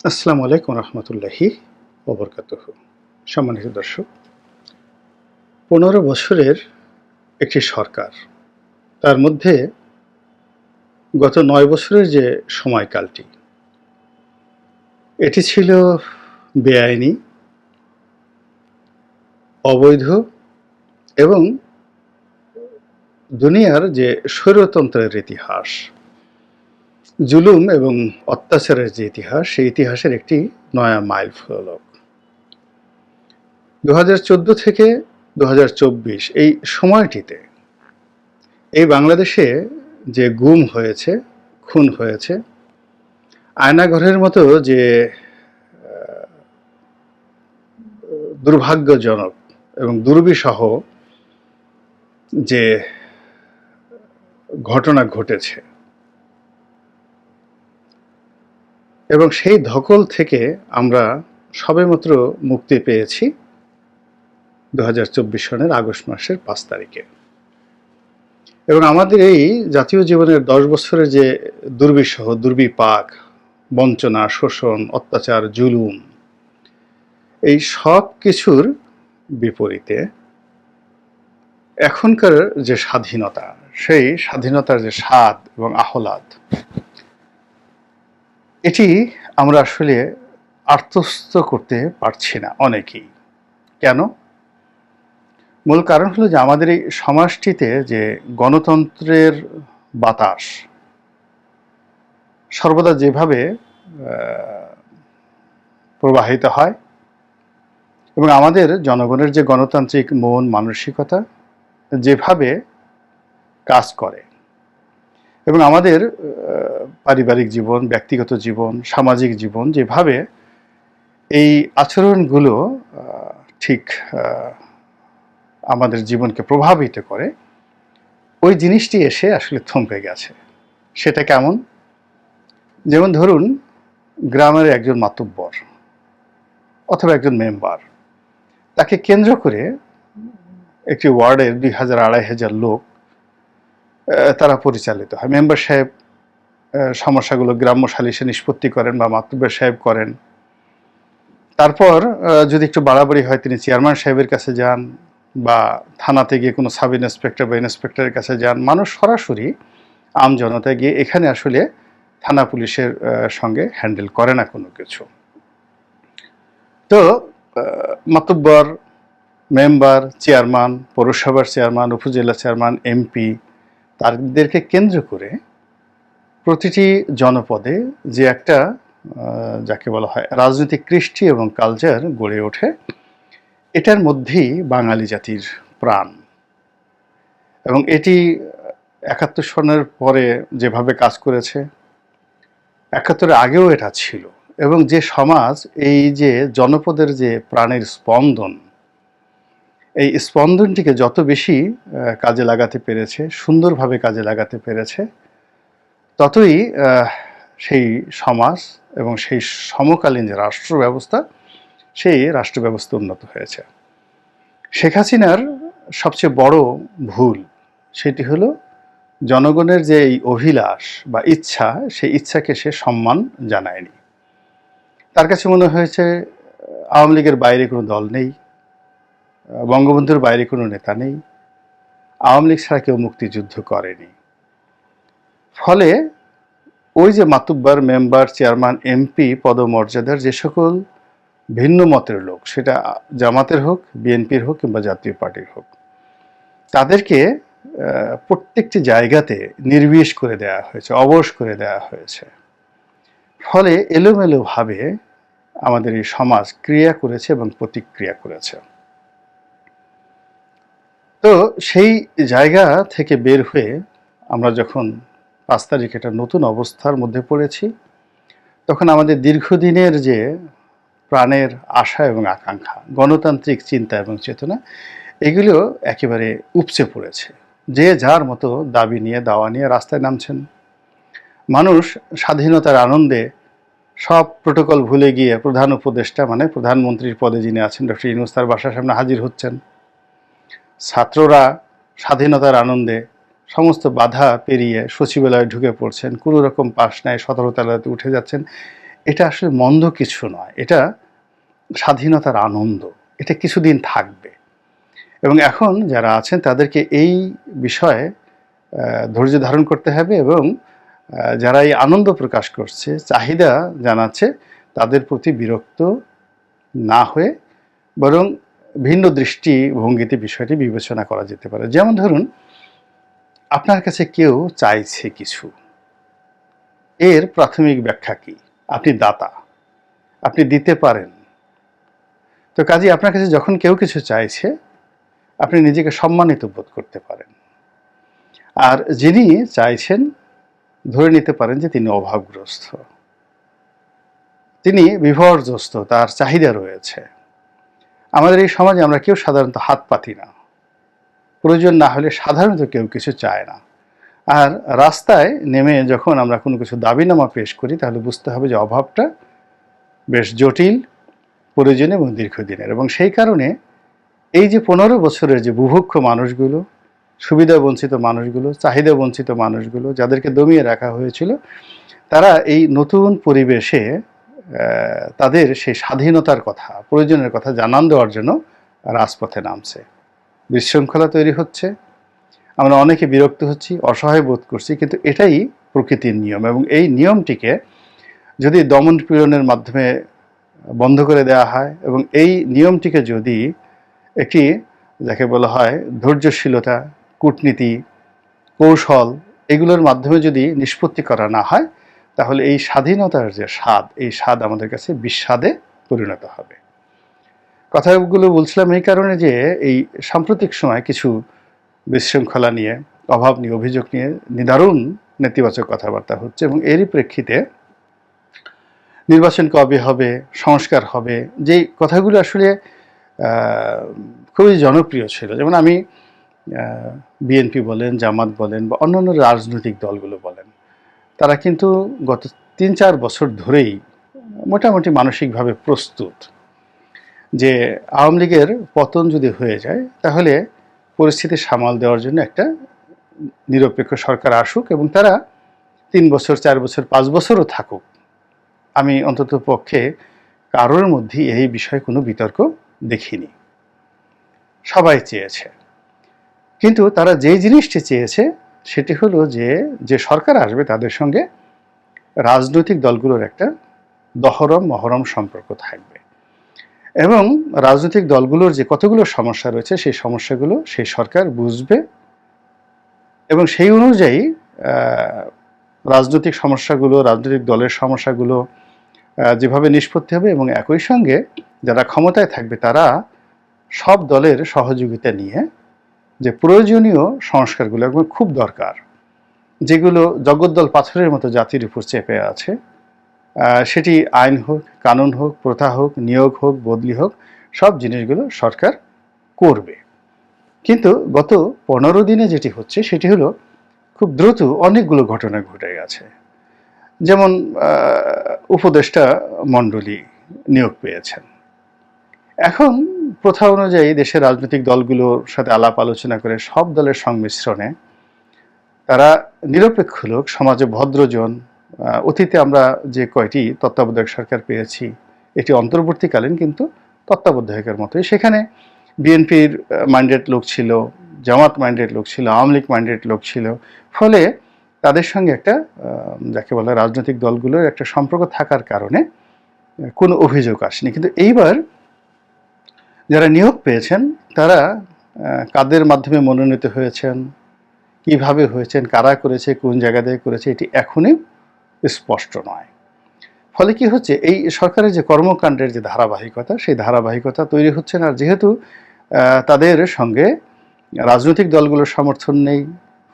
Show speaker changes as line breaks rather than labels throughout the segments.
আসসালামু আলাইকুম রহমতুল্লাহি ওবরকাতুহ। সম্মানিত দর্শক, ১৫ বছরের একটি সরকার, তার মধ্যে গত ৯ বছরের যে সময়কালটি, এটি ছিল বেআইনি, অবৈধ এবং দুনিয়ার যে স্বৈরতন্ত্রের ইতিহাস, জুলুম এবং অত্যাচারের যে ইতিহাস, সেই ইতিহাসের একটি নয়া মাইল ফলক। ২০১৪ থেকে ২০২৪ এই সময়টিতে এই বাংলাদেশে যে গুম হয়েছে, খুন হয়েছে, আয়নাঘরের মতো যে দুর্ভাগ্যজনক এবং দুর্বিষহ যে ঘটনা ঘটেছে, এবং সেই ধকল থেকে আমরা সবেমাত্র মুক্তি পেয়েছি ২০২৪ সনের আগস্ট মাসের ৫ তারিখে। এবং আমাদের এই জাতীয় জীবনের ১০ বছরের যে দুর্বিষহ, দুর্বিপাক, বঞ্চনা, শোষণ, অত্যাচার, জুলুম, এই সব কিছুর বিপরীতে এখনকার যে স্বাধীনতা, সেই স্বাধীনতার যে স্বাদ এবং আহ্লাদ, এটি আমরা আসলে আত্মস্থ করতে পারছি না অনেকেই। কেন? মূল কারণ হলো যে আমাদের এই সমাজটিতে যে গণতন্ত্রের বাতাস সর্বদা যেভাবে প্রবাহিত হয় এবং আমাদের জনগণের যে গণতান্ত্রিক মন মানসিকতা যেভাবে কাজ করে, এবং আমাদের পারিবারিক জীবন, ব্যক্তিগত জীবন, সামাজিক জীবন যেভাবে এই আচরণগুলো ঠিক আমাদের জীবনকে প্রভাবিত করে, ওই জিনিসটি এসে আসলে থমকে গেছে। সেটা কেমন? যেমন ধরুন, গ্রামের একজন মাতব্বর অথবা একজন মেম্বার, তাকে কেন্দ্র করে একটি ওয়ার্ডের ২,০০০-২,৫০০ লোক তারা পরিচালিত হয়। মেম্বার সাহেব সমস্যাগুলো গ্রাম্য সালিশে নিষ্পত্তি করেন বা মাতব্বর সাহেব করেন। তারপর যদি একটু বাড়াবাড়ি হয়, তিনি চেয়ারম্যান সাহেবের কাছে যান বা থানাতে গিয়ে কোনো সাব ইন্সপেক্টর বা ইন্সপেক্টরের কাছে যান। মানুষ সরাসরি আম জনতা গিয়ে এখানে আসলে থানা পুলিশের সঙ্গে হ্যান্ডেল করে না কোনো কিছু। তো মাতব্বর, মেম্বার, চেয়ারম্যান, পৌরসভার চেয়ারম্যান, উপজেলা চেয়ারম্যান, এমপি, তাদেরকে কেন্দ্র করে প্রতিটি জনপদে যে একটা যাকে বলা হয় রাজনৈতিক কৃষ্টি এবং কালচার গড়ে ওঠে, এটার মধ্যেই বাঙালি জাতির প্রাণ। এবং এটি ৭১ সনের পরে যেভাবে কাজ করেছে, ৭১-এর আগেও এটা ছিল। এবং যে সমাজ এই যে জনপদের যে প্রাণের স্পন্দন, এই স্পন্দনটিকে যত বেশি কাজে লাগাতে পেরেছে, সুন্দরভাবে কাজে লাগাতে পেরেছে, ততই সেই সমাজ এবং সেই সমকালীন যে রাষ্ট্র ব্যবস্থা, সেই রাষ্ট্র ব্যবস্থা উন্নত হয়েছে। শেখ হাসিনার সবচেয়ে বড় ভুল সেটি হলো জনগণের যে এই অভিলাষ বা ইচ্ছা, সেই ইচ্ছাকে সে সম্মান জানায়নি। তার কাছে মনে হয়েছে আওয়ামী লীগের বাইরে কোনো দল নেই, বঙ্গবন্ধুর বাইরে কোনো নেতা নেই, আওয়ামী লীগ ছাড়া কেউ মুক্তিযুদ্ধ করেনি। ফলে ওই যে মাতুব্বর, মেম্বার, চেয়ারম্যান, এমপি পদমর্যাদার যে সকল ভিন্ন মতের লোক, সেটা জামাতের হোক, বিএনপির হোক কিংবা জাতীয় পার্টির হোক, তাদেরকে প্রত্যেকটি জায়গাতে নির্বিষ করে দেওয়া হয়েছে, অবশ করে দেওয়া হয়েছে। ফলে এলোমেলোভাবে আমাদের এই সমাজ ক্রিয়া করেছে এবং প্রতিক্রিয়া করেছে। তো সেই জায়গা থেকে বের হয়ে আমরা যখন ৫ তারিখ একটা নতুন অবস্থার মধ্যে পড়েছি, তখন আমাদের দীর্ঘদিনের যে প্রাণের আশা এবং আকাঙ্ক্ষা, গণতান্ত্রিক চিন্তা এবং চেতনা, এগুলো একেবারে উপচে পড়েছে। যে যার মতো দাবি নিয়ে, দাওয়া নিয়ে রাস্তায় নামছেন। মানুষ স্বাধীনতার আনন্দে সব প্রোটোকল ভুলে গিয়ে প্রধান উপদেষ্টা মানে প্রধানমন্ত্রীর পদে যিনি আছেন ডক্টর ইউনূস তার বাসার সামনে হাজির হচ্ছেন। ছাত্ররা স্বাধীনতার আনন্দে সমস্ত বাধা পেরিয়ে সচিবালয়ে ঢুকে পড়ছেন, কোনো রকম পাশ নাই, ১৭ তলাতে উঠে যাচ্ছেন। এটা আসলে মন্দ কিছু নয়, এটা স্বাধীনতার আনন্দ, এটা কিছুদিন থাকবে। এবং এখন যারা আছেন তাদেরকে এই বিষয়ে ধৈর্য ধারণ করতে হবে এবং যারা এই আনন্দ প্রকাশ করছে, চাহিদা জানাচ্ছে, তাদের প্রতি বিরক্ত না হয়ে বরং ভিন্ন দৃষ্টিভঙ্গিতে বিষয়টি বিবেচনা করা যেতে পারে। যেমন ধরুন, আপনার কাছে কেউ চাইছে কিছু, এর প্রাথমিক ব্যাখ্যা কি? আপনি দাতা, আপনি দিতে পারেন। তো কাজেই আপনার কাছে যখন কেউ কিছু চাইছে, আপনি নিজেকে সম্মানিত বোধ করতে পারেন। আর যিনি চাইছেন, ধরে নিতে পারেন যে তিনি অভাবগ্রস্ত, তিনি বিভরগ্রস্ত, তার চাহিদা রয়েছে। আমাদের এই সমাজে আমরা কেউ সাধারণত হাত পাতি না, প্রয়োজন না হলে সাধারণত কেউ কিছু চায় না। আর রাস্তায় নেমে যখন আমরা কোনো কিছু দাবিনামা পেশ করি, তাহলে বুঝতে হবে যে অভাবটা বেশ জটিল, প্রয়োজনীয় এবং দীর্ঘদিনের। এবং সেই কারণে এই যে 15 বছরের যে বুভুক্ষ মানুষগুলো, সুবিধা বঞ্চিত মানুষগুলো, চাহিদা বঞ্চিত মানুষগুলো, যাদেরকে দমিয়ে রাখা হয়েছিল, তারা এই নতুন পরিবেশে তাদের সেই স্বাধীনতার কথা, প্রয়োজনের কথা জানান দেওয়ার জন্য রাজপথে নামছে। বিশৃঙ্খলা তৈরি হচ্ছে, আমরা অনেকে বিরক্ত হচ্ছি, অসহায় বোধ করছি, কিন্তু এটাই প্রকৃতির নিয়ম। এবং এই নিয়মটিকে যদি দমন পীড়নের মাধ্যমে বন্ধ করে দেওয়া হয় এবং এই নিয়মটিকে যদি একটি, যাকে বলা হয় ধৈর্যশীলতা, কূটনীতি, কৌশল, এগুলোর মাধ্যমে যদি নিষ্পত্তি করা না হয়, তাহলে এই স্বাধীনতার যে স্বাদ, এই স্বাদ আমাদের কাছে বিস্বাদে পরিণত হবে। কথাগুলো বলছিলাম এই কারণে যে এই সাম্প্রতিক সময় কিছু বিশৃঙ্খলা নিয়ে, অভাব নিয়ে, অভিযোগ নিয়ে নিদারুণ নেতিবাচক কথাবার্তা হচ্ছে এবং এরই প্রেক্ষিতে নির্বাচন কবে হবে, সংস্কার হবে, যেই কথাগুলো আসলে খুবই জনপ্রিয় ছিল। যেমন আমি বিএনপি বলেন, জামাত বলেন বা অন্যান্য রাজনৈতিক দলগুলো বলেন, তারা কিন্তু গত 3-4 বছর ধরেই মোটামুটি মানসিকভাবে প্রস্তুত যে আওয়ামী লীগের পতন যদি হয়ে যায়, তাহলে পরিস্থিতি সামাল দেওয়ার জন্য একটা নিরপেক্ষ সরকার আসুক এবং তারা 3 বছর, 4 বছর, 5 বছরও থাকুক। আমি অন্তত পক্ষে কারোর মধ্যে এই বিষয়ে কোনো বিতর্ক দেখিনি। সবাই চেয়েছে, কিন্তু তারা যে জিনিসটি চেয়েছে সেটি হলো যে সরকার আসবে তাদের সঙ্গে রাজনৈতিক দলগুলোর একটা দহরম মহরম সম্পর্ক থাকবে এবং রাজনৈতিক দলগুলোর যে কতগুলো সমস্যা রয়েছে সেই সমস্যাগুলো সেই সরকার বুঝবে এবং সেই অনুযায়ী রাজনৈতিক সমস্যাগুলো, রাজনৈতিক দলের সমস্যাগুলো যেভাবে নিষ্পত্তি হবে এবং একই সঙ্গে যারা ক্ষমতায় থাকবে তারা সব দলের সহযোগিতা নিয়ে যে প্রয়োজনীয় সংস্কারগুলো এবং খুব দরকার, যেগুলো জগদ্দল পাথরের মতো জাতির উপর চেপে আছে, সেটি আইন হোক, কানুন হোক, প্রথা হোক, নিয়োগ হোক, বদলি হোক, সব জিনিসগুলো সরকার করবে। কিন্তু গত 15 দিনে যেটি হচ্ছে সেটি হলো খুব দ্রুত অনেকগুলো ঘটনা ঘটে গেছে। যেমন উপদেষ্টা মণ্ডলী নিয়োগ পেয়েছেন। এখন প্রথা অনুযায়ী দেশের রাজনৈতিক দলগুলোর সাথে আলাপ আলোচনা করে সব দলের সংমিশ্রণে তারা নিরপেক্ষ লোক, সমাজে ভদ্রজন, অতীতে আমরা যে কয়টি তত্ত্বাবধায়ক সরকার পেয়েছি এটি অন্তর্বর্তীকালীন কিন্তু তত্ত্বাবধায়কের মতোই, সেখানে বিএনপির মাইন্ডেড লোক ছিল, জামাত মাইন্ডেড লোক ছিল, আওয়ামী লীগ মাইন্ডেড লোক ছিল, ফলে তাদের সঙ্গে একটা যাকে বলে রাজনৈতিক দলগুলোর একটা সম্পর্ক থাকার কারণে কোনো অভিযোগ আসেনি। কিন্তু এইবার যারা নিয়োগ পেয়েছেন তারা কাদের মাধ্যমে মনোনীত হয়েছেন, কিভাবে হয়েছেন, কারা করেছে, কোন জায়গা থেকে করেছে, এটি এখনই স্পষ্ট নয়। ফলে কি হচ্ছে, এই সরকারের যে কর্মকাণ্ডের যে ধারাবাহিকতা, সেই ধারাবাহিকতা তৈরি হচ্ছে না। যেহেতু তাদের সঙ্গে রাজনৈতিক দলগুলোর সমর্থন নেই,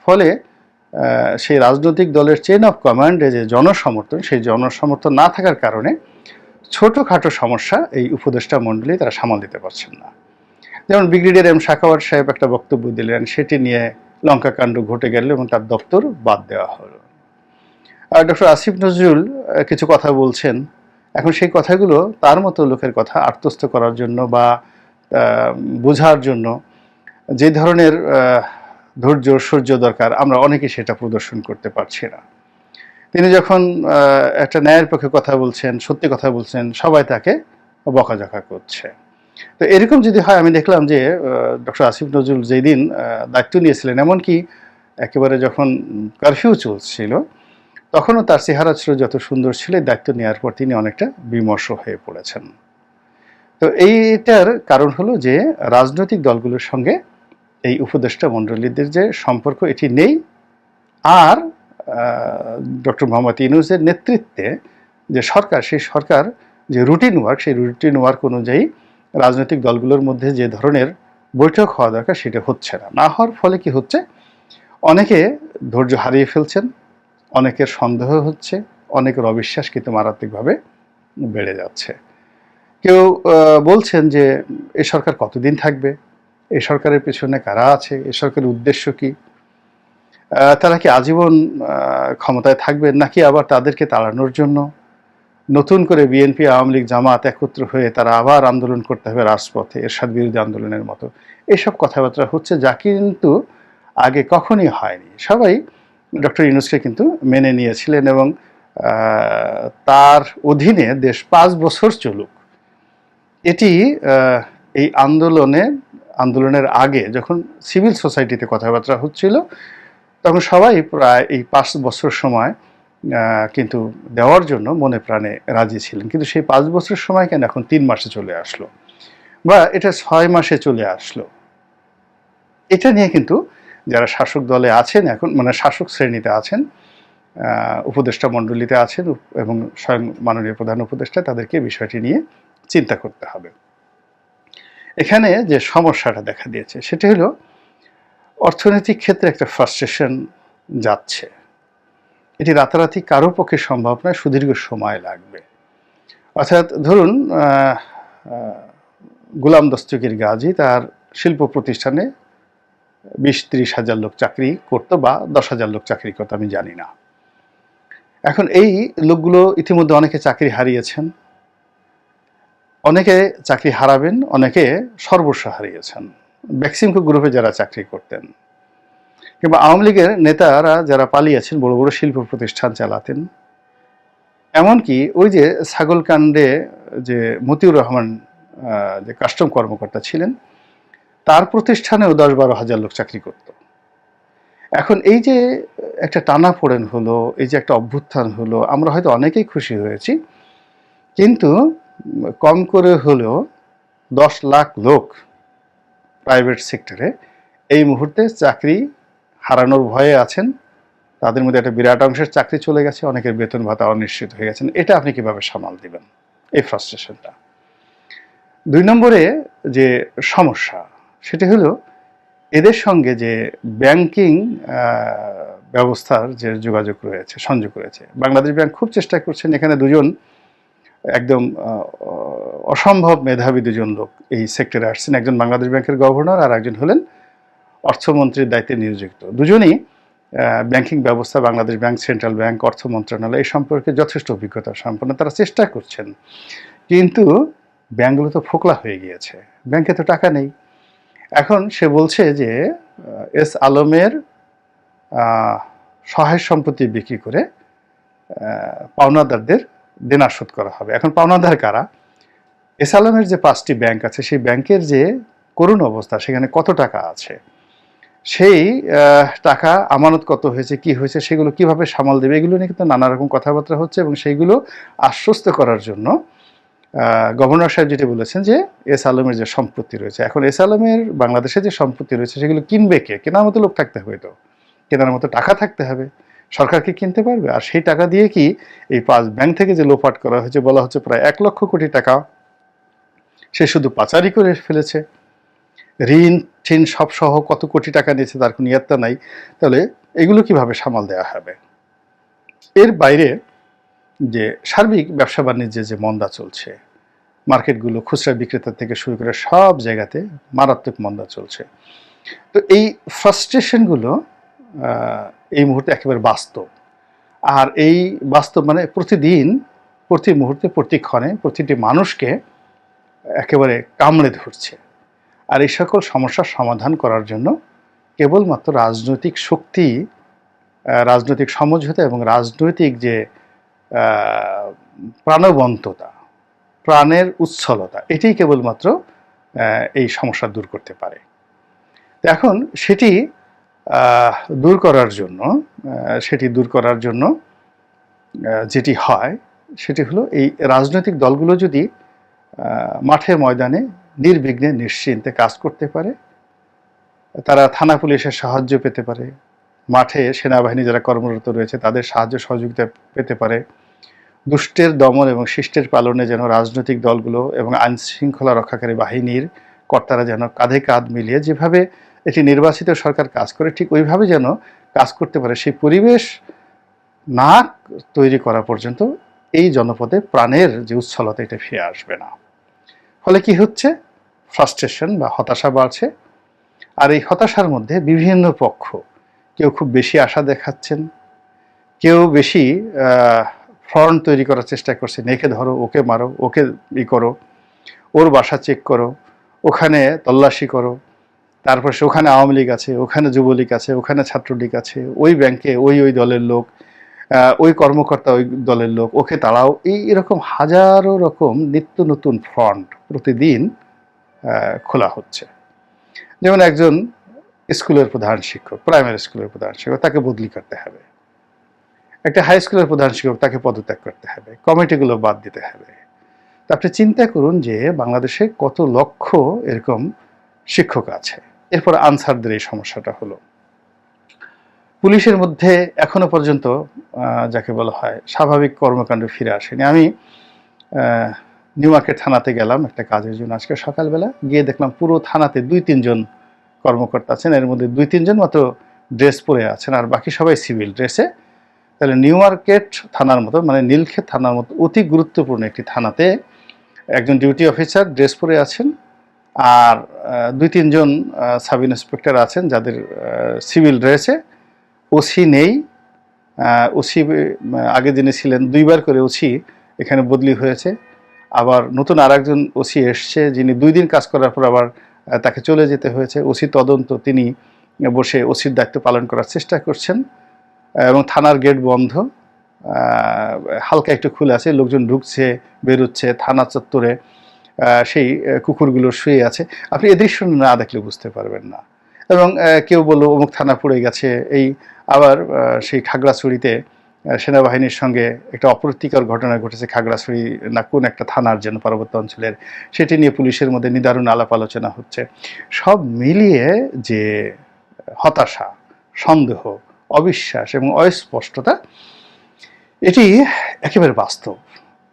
ফলে সেই রাজনৈতিক দলের চেইন অফ কমান্ডে যে জনসমর্থন, সেই জনসমর্থন না থাকার কারণে ছোটোখাটো সমস্যা এই উপদেষ্টা মণ্ডলী তারা সামাল দিতে পারছেন না। যেমন ব্রিগেডিয়ার এম শাখাওয়াত সাহেব একটা বক্তব্য দিলেন, সেটি নিয়ে লঙ্কাকাণ্ড ঘটে গেল এবং তার দপ্তর বাদ দেওয়া হলো। আর ডক্টর আসিফ নজরুল কিছু কথা বলছেন, এখন সেই কথাগুলো তার মতো লোকের কথা আত্মস্থ করার জন্য বা বোঝার জন্য যে ধরনের ধৈর্য সহ্য দরকার, আমরা অনেকে সেটা প্রদর্শন করতে পারছি না। তিনি যখন একটা ন্যায়ের পক্ষে কথা বলছেন, সত্যি কথা বলছেন, সবাই তাকে বকাঝকা করছে। তো এরকম যদি হয়, আমি দেখলাম যে ডক্টর আসিফ নজরুল যেই দিন দায়িত্ব নিয়েছিলেন, এমনকি একেবারে যখন কারফিউ চলছিল তখনও তার চেহারা ছিল যত সুন্দর ছিল, দায়িত্ব নেওয়ার পর তিনি অনেকটা বিমর্ষ হয়ে পড়েছেন। তো এইটার কারণ হলো যে রাজনৈতিক দলগুলোর সঙ্গে এই উপদেষ্টা মণ্ডলীদের যে সম্পর্ক এটি নেই, আর ডক্টর মোহাম্মদ ইউনূসের নেতৃত্বে যে সরকার, সেই সরকার যে রুটিন ওয়ার্ক, সেই রুটিন ওয়ার্ক অনুযায়ী রাজনৈতিক দলগুলোর মধ্যে যে ধরনের বৈঠক হওয়া দরকার সেটা হচ্ছে না। না হওয়ার ফলে কি হচ্ছে, অনেকে ধৈর্য হারিয়ে ফেলছেন, অনেকের সন্দেহ হচ্ছে, অনেকের অবিশ্বাস কিন্তু মারাত্মকভাবে বেড়ে যাচ্ছে। কেউ বলছেন যে এই সরকার কতদিন থাকবে, এই সরকারের পেছনে কারা আছে, এই সরকারের উদ্দেশ্য কি, তারা কি আজীবন ক্ষমতায় থাকবেন, নাকি আবার তাদেরকে তাড়ানোর জন্য নতুন করে বিএনপি, আওয়ামী লীগ, জামাত একত্র হয়ে তারা আবার আন্দোলন করতে হবে রাজপথে, এরশাদ বিরোধী আন্দোলনের মতো। এইসব কথাবার্তা হচ্ছে, যা কিন্তু আগে কখনই হয়নি। সবাই ডক্টর ইউনূসকে কিন্তু মেনে নিয়েছিলেন এবং তার অধীনে দেশ 5 বছর চলুক, এটি এই আন্দোলনের আগে যখন সিভিল সোসাইটিতে কথাবার্তা হচ্ছিল তখন সবাই প্রায় এই 5 বছর সময় কিন্তু দেওয়ার জন্য মনে প্রাণে রাজি ছিলেন। কিন্তু সেই 5 বছর সময় কেন এখন 3 মাসে চলে আসলো, বা এটা 6 মাসে চলে আসলো? এটা নিয়ে কিন্তু যারা শাসক দলে আছেন এখন, মানে শাসক শ্রেণীতে আছেন, উপদেষ্টা মণ্ডলীতে আছেন এবং স্বয়ং মাননীয় প্রধান উপদেষ্টা, তাদেরকে বিষয়টি নিয়ে চিন্তা করতে হবে। এখানে যে সমস্যাটা দেখা দিয়েছে সেটা হলো অর্থনৈতিক ক্ষেত্রে একটা ফ্রাস্ট্রেশন যাচ্ছে। এটি রাতারাতি কারো পক্ষে সম্ভব নয়, সুদীর্ঘ সময় লাগবে। অর্থাৎ ধরুন গোলাম দস্তগীর গাজী তার শিল্প প্রতিষ্ঠানে 20-30 হাজার লোক চাকরি করতো, বা 10 হাজার লোক চাকরি করতো, আমি জানি না। এখন এই লোকগুলো ইতিমধ্যে অনেকে চাকরি হারিয়েছেন, অনেকে চাকরি হারাবেন, অনেকে সর্বস্ব হারিয়েছেন। বেক্সিমকো গ্রুপে যারা চাকরি করতেন, কিংবা আওয়ামী লীগের নেতারা যারা পালিয়েছেন, বড় বড় শিল্প প্রতিষ্ঠান চালাতেন, এমনকি ওই যে ছাগলকাণ্ডে যে মতিউর রহমান যে কাস্টম কর্মকর্তা ছিলেন, তার প্রতিষ্ঠানেও 10-12 হাজার লোক চাকরি করত। এখন এই যে একটা টানাপোড়েন হলো, এই যে একটা অভ্যুত্থান হলো, আমরা হয়তো অনেকেই খুশি হয়েছি, কিন্তু কম করে হলেও 10 লাখ লোক প্রাইভেট সেক্টরে এই মুহূর্তে চাকরি হারানোর ভয়ে আছেন। তাদের মধ্যে একটা বিরাট অংশের চাকরি চলে গেছে, অনেকের বেতন ভাতা অনিশ্চিত হয়ে গেছেন। এটা আপনি কিভাবে সামাল দিবেন, এই ফ্রাস্ট্রেশনটা? 2 নম্বরে যে সমস্যা সেটি হলো এদের সঙ্গে যে ব্যাংকিং ব্যবস্থার যে যোগাযোগ রয়েছে, সংযোগ রয়েছে। বাংলাদেশ ব্যাংক খুব চেষ্টা করছেন, এখানে দুজন একদম অসম্ভব মেধাবী দুজন লোক এই সেক্টরে আসছেন, একজন বাংলাদেশ ব্যাংকের গভর্নর আর একজন হলেন অর্থমন্ত্রীর দায়িত্বে নিয়োজিত। দুজনই ব্যাংকিং ব্যবস্থা, বাংলাদেশ ব্যাংক, সেন্ট্রাল ব্যাংক, অর্থ মন্ত্রণালয় এই সম্পর্কে যথেষ্ট অভিজ্ঞতা সম্পন্ন। তারা চেষ্টা করছেন, কিন্তু ব্যাংকগুলো তো ফোকলা হয়ে গিয়েছে, ব্যাংকে তো টাকা নেই। এখন সে বলছে যে এস আলমের সহায় সম্পত্তি বিক্রি করে পাওনাদারদের দেনা শোধ করা হবে। এখন পাওনাদার কারা? এস আলমের যে 5টি ব্যাংক আছে, সেই ব্যাংকের যে করুণ অবস্থা, সেখানে কত টাকা আছে, সেই টাকা আমানত কত হয়েছে, কি হয়েছে, সেগুলো কিভাবে সামাল দেবে, এগুলো নিয়ে কিন্তু নানা রকম কথাবার্তা হচ্ছে। এবং সেইগুলো আশ্বস্ত করার জন্য গভর্নর সাহেব যেটি বলেছেন যে এস আলমের যে সম্পত্তি রয়েছে, এখন এস আলমের বাংলাদেশে যে সম্পত্তি রয়েছে সেগুলো কিনবে কে? কেনার মতো লোক থাকতে হবে, তো কেনার মতো টাকা থাকতে হবে, সরকারকে কিনতে পারবে? আর সেই টাকা দিয়ে কি এই 5 ব্যাংক থেকে যে লোপাট করা হয়েছে, বলা হচ্ছে প্রায় 1 লক্ষ কোটি টাকা সে শুধু পাচারি করে ফেলেছে, ঋণ ঠিন সব সহ কত কোটি টাকা নিয়েছে তার কোনো ইয়ত্তা নাই। তাহলে এগুলো কিভাবে সামাল দেওয়া হবে? এর বাইরে যে সার্বিক ব্যবসা বাণিজ্যে যে মন্দা চলছে, মার্কেটগুলো খুচরা বিক্রেতা থেকে শুরু করে সব জায়গাতে মারাত্মক মন্দা চলছে। তো এই ফ্রাস্ট্রেশনগুলো এই মুহূর্তে একেবারে বাস্তব। আর এই বাস্তব মানে প্রতিদিন, প্রতি মুহূর্তে, প্রতিক্ষণে প্রতিটি মানুষকে একেবারে কামড়ে ধরছে। আর এই সকল সমস্যার সমাধান করার জন্য কেবলমাত্র রাজনৈতিক শক্তি রাজনৈতিক সমঝোতা এবং রাজনৈতিক যে প্রাণবন্ততা, প্রাণের উচ্ছলতা, এটাই কেবলমাত্র এই সমস্যা দূর করতে পারে। তো এখন সেটি দূর করার জন্য যেটি হয় সেটি হলো এই রাজনৈতিক দলগুলো যদি মাঠে ময়দানে নির্বিঘ্নে নিশ্চিন্তে কাজ করতে পারে, তারা থানা পুলিশের সাহায্য পেতে পারে, মাঠে সেনাবাহিনী যারা কর্মরত রয়েছে তাদের সাহায্য সহযোগিতা পেতে পারে, দুষ্টের দমন এবং শিষ্টের পালনে যেন রাজনৈতিক দলগুলো এবং আইন শৃঙ্খলা রক্ষাকারী বাহিনীর কর্তারা যেন কাঁধে কাঁধ মিলিয়ে যেভাবে একটি নির্বাচিত সরকার কাজ করে ঠিক ওইভাবে যেন কাজ করতে পারে, সেই পরিবেশ না তৈরি করা পর্যন্ত এই জনপদে প্রাণের যে উচ্ছলতা এটা ফিরে আসবে না। ফলে কি হচ্ছে, ফ্রাস্ট্রেশন বা হতাশা বাড়ছে। আর এই হতাশার মধ্যে বিভিন্ন পক্ষ, কেউ খুব বেশি আশা দেখাচ্ছেন, কেউ বেশি ফ্রন্ট তৈরি করার চেষ্টা করছেন, একে ধরো, ওকে মারো, ওকে করো, ওর বাসা চেক করো, ওখানে তল্লাশি করো, তারপর ওখানে আওয়ামী লীগ আছে, ওখানে যুবলীগ আছে, ওখানে ছাত্রলীগ আছে, ওই ব্যাংকে ওই দলের লোক, ওই কর্মকর্তা ওই দলের লোক, ওকে তাড়াও। এরকম হাজারো রকম নিত্য নতুন ফ্রন্ট প্রতিদিন খোলা হচ্ছে। যেমন একজন স্কুলের প্রধান শিক্ষক, প্রাইমারি স্কুলের প্রধান শিক্ষক, তাকে বদলি করতে হবে। একটা হাই স্কুলের প্রধান শিক্ষক, তাকে পদত্যাগ করতে হবে, কমিটিগুলো বাদ দিতে হবে। তা আপনি চিন্তা করুন যে বাংলাদেশে কত লক্ষ এরকম শিক্ষক আছে। এরপর আনসারদের এই সমস্যাটা হলো। পুলিশের মধ্যে এখনো পর্যন্ত যাকে বলা হয় স্বাভাবিক কর্মকাণ্ড ফিরে আসেনি। আমি নিউ মার্কেট থানাতে গেলাম একটা কাজের জন্য আজকে সকালবেলা, গিয়ে দেখলাম পুরো থানাতে 2-3 জন কর্মকর্তা আছেন, এর মধ্যে 2-3 জন মাত্র ড্রেস পরে আছেন, আর বাকি সবাই সিভিল ড্রেসে। তাহলে নিউ মার্কেট থানার মতো, মানে নীলক্ষেত থানার মতো অতি গুরুত্বপূর্ণ একটি থানাতে একজন ডিউটি অফিসার ড্রেস পরে আছেন, আর 2-3 জন সাব ইন্সপেক্টর আছেন যাদের সিভিল ড্রেসে। ওসি নেই, ওসি আগে যিনি ছিলেন 2বার করে ওসি এখানে বদলি হয়েছে, আবার নতুন আরেকজন ওসি এসছে যিনি 2 দিন কাজ করার পর আবার তাকে চলে যেতে হয়েছে। ওসি তদন্ত, তিনি বসে ওসির দায়িত্ব পালন করার চেষ্টা করছেন, এবং থানার গেট বন্ধ, হালকা একটু খুলে আছে, লোকজন ঢুকছে বেরোচ্ছে, থানা চত্বরে সেই কুকুরগুলো শুয়ে আছে। আপনি এই দৃশ্য না দেখলে বুঝতে পারবেন না। এবং কেউ বললো অমুক থানা পড়ে গেছে, এই আবার সেই খাগড়াছড়িতে সেনাবাহিনীর সঙ্গে একটা অপ্রীতিকর ঘটনা ঘটেছে, খাগড়াছড়ি না কোন একটা থানার যেন পার্বত্য অঞ্চলের, সেটি নিয়ে পুলিশের মধ্যে নিদারুণ আলাপ আলোচনা হচ্ছে। সব মিলিয়ে যে হতাশা, সন্দেহ, অবিশ্বাস এবং অস্পষ্টতা, এটি একেবারে বাস্তব।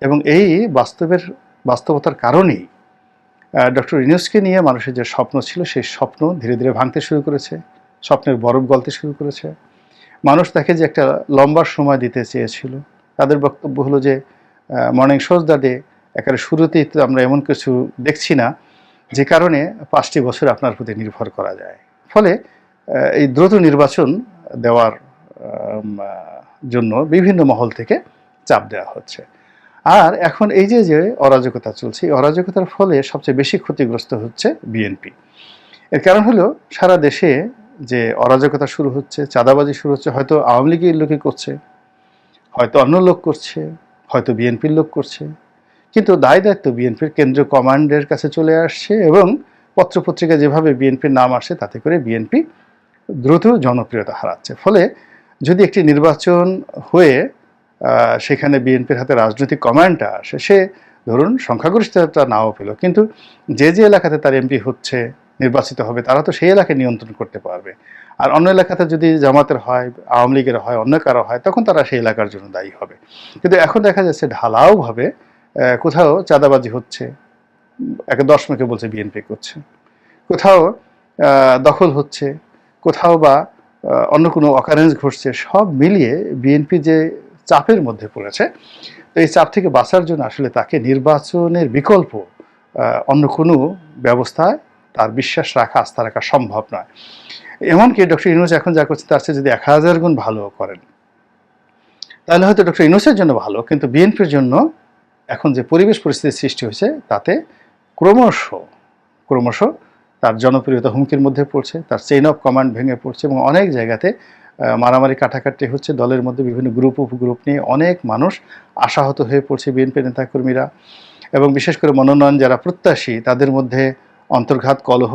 এবং এই বাস্তবতার কারণেই ডক্টর ইউনূসকে নিয়ে মানুষের যে স্বপ্ন ছিল সেই স্বপ্ন ধীরে ধীরে ভাঙতে শুরু করেছে, স্বপ্নের বরফ গলতে শুরু করেছে। মানুষ তাকে যে একটা লম্বা সময় দিতে চেয়েছিল, তাদের বক্তব্য হলো যে মর্নিং শোজ দ্য ডে, একেবারে শুরুতেই তো আমরা এমন কিছু দেখছি না যে কারণে 5টি বছর আপনার প্রতি নির্ভর করা যায়। ফলে এই দ্রুত নির্বাচন দেওয়ার জন্য বিভিন্ন মহল থেকে চাপ দেওয়া হচ্ছে। আর এখন এই যে অরাজকতা চলছে, এই অরাজকতার ফলে সবচেয়ে বেশি ক্ষতিগ্রস্ত হচ্ছে বিএনপি। এর কারণ হলো সারা দেশে যে অরাজকতা শুরু হচ্ছে, চাঁদাবাজি শুরু হচ্ছে, হয়তো আওয়ামী লীগের লোকে করছে, হয়তো অন্য লোক করছে, হয়তো বিএনপির লোক করছে, কিন্তু দায় দায়িত্ব বিএনপির কেন্দ্রীয় কমান্ডের কাছে চলে আসছে, এবং পত্রপত্রিকা যেভাবে বিএনপির নাম আসছে তাতে করে বিএনপি দ্রুত জনপ্রিয়তা হারাচ্ছে। ফলে যদি একটি নির্বাচন হয়ে সেখানে বিএনপির হাতে রাজনৈতিক কমান্ডটা আসে, সে ধরুন সংখ্যাগরিষ্ঠতা নাও পেল, কিন্তু যে এলাকাতে তার এমপি হচ্ছে, নির্বাচিত হবে, তারা তো সেই এলাকায় নিয়ন্ত্রণ করতে পারবে। আর অন্য এলাকাতে যদি জামাতের হয়, আওয়ামী লীগের হয়, অন্য কারো হয়, তখন তারা সেই এলাকার জন্য দায়ী হবে। কিন্তু এখন দেখা যাচ্ছে ঢালাওভাবে কোথাও চাঁদাবাজি হচ্ছে, একে দশমকে বলছে বিএনপি করছে, কোথাও দখল হচ্ছে, কোথাও বা অন্য কোনো অকারেন্স ঘটছে। সব মিলিয়ে বিএনপি যে চাপের মধ্যে পড়েছে, তো এই চাপ থেকে বাঁচার জন্য আসলে তাকে নির্বাচনের বিকল্প অন্য কোনো ব্যবস্থায় তার বিশ্বাস রাখা, আস্থা রাখা সম্ভব নয়। এমনকি ডক্টর ইউনূস এখন যা করছে তার চেয়ে যদি 1000 গুণ ভালো করেন তাহলে হয়তো ডক্টর ইউনূসের জন্য ভালো, কিন্তু বিএনপির জন্য এখন যে পরিবেশ পরিস্থিতির সৃষ্টি হয়েছে তাতে ক্রমশ তার জনপ্রিয়তা হুমকির মধ্যে পড়ছে, তার চেইন অফ কমান্ড ভেঙে পড়ছে, এবং অনেক জায়গাতে মারামারি কাটাকাটি হচ্ছে, দলের মধ্যে বিভিন্ন গ্রুপ উপগ্রুপ নিয়ে অনেক মানুষ আশাহত হয়ে পড়ছে, বিএনপি নেতাকর্মীরা এবং বিশেষ করে মনোনয়ন যারা প্রত্যাশী তাদের মধ্যে অন্তর্ঘাত কলহ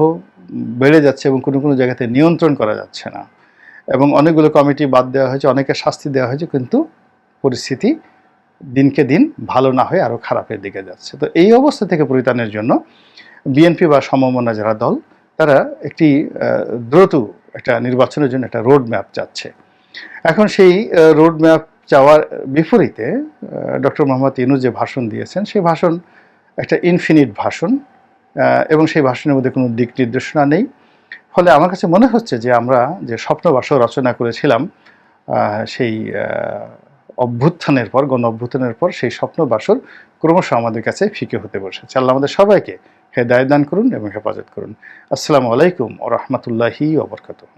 বেড়ে যাচ্ছে এবং কোনো কোনো জায়গাতে নিয়ন্ত্রণ করা যাচ্ছে না, এবং অনেকগুলো কমিটি বাদ দেওয়া হয়েছে, অনেকে শাস্তি দেওয়া হয়েছে, কিন্তু পরিস্থিতি দিনকে দিন ভালো না হয়ে আরও খারাপের দিকে যাচ্ছে। তো এই অবস্থা থেকে পরিত্রাণের জন্য বিএনপি বা সমমনা যারা দল তারা একটি দ্রুত একটা নির্বাচনের জন্য একটা রোড ম্যাপ চাচ্ছে। এখন সেই রোড ম্যাপ চাওয়ার বিপরীতে ডক্টর মোহাম্মদ ইউনূস যে ভাষণ দিয়েছেন সেই ভাষণ একটা ইনফিনিট ভাষণ, এবং সেই ভাষণের মধ্যে কোনো দিক নির্দেশনা নেই। ফলে আমার কাছে মনে হচ্ছে যে আমরা যে স্বপ্নবাসর রচনা করেছিলাম সেই অভ্যুত্থানের পর, গণ অভ্যুত্থানের পর, সেই স্বপ্নবাসর ক্রমশ আমাদের কাছে ফিকে হতে বসেছে। আল্লাহ আমাদের সবাইকে হেদায়েত দান করুন এবং হেফাজত করুন। আসসালামু আলাইকুম ওয়া রাহমাতুল্লাহি ওয়া বারাকাতুহু।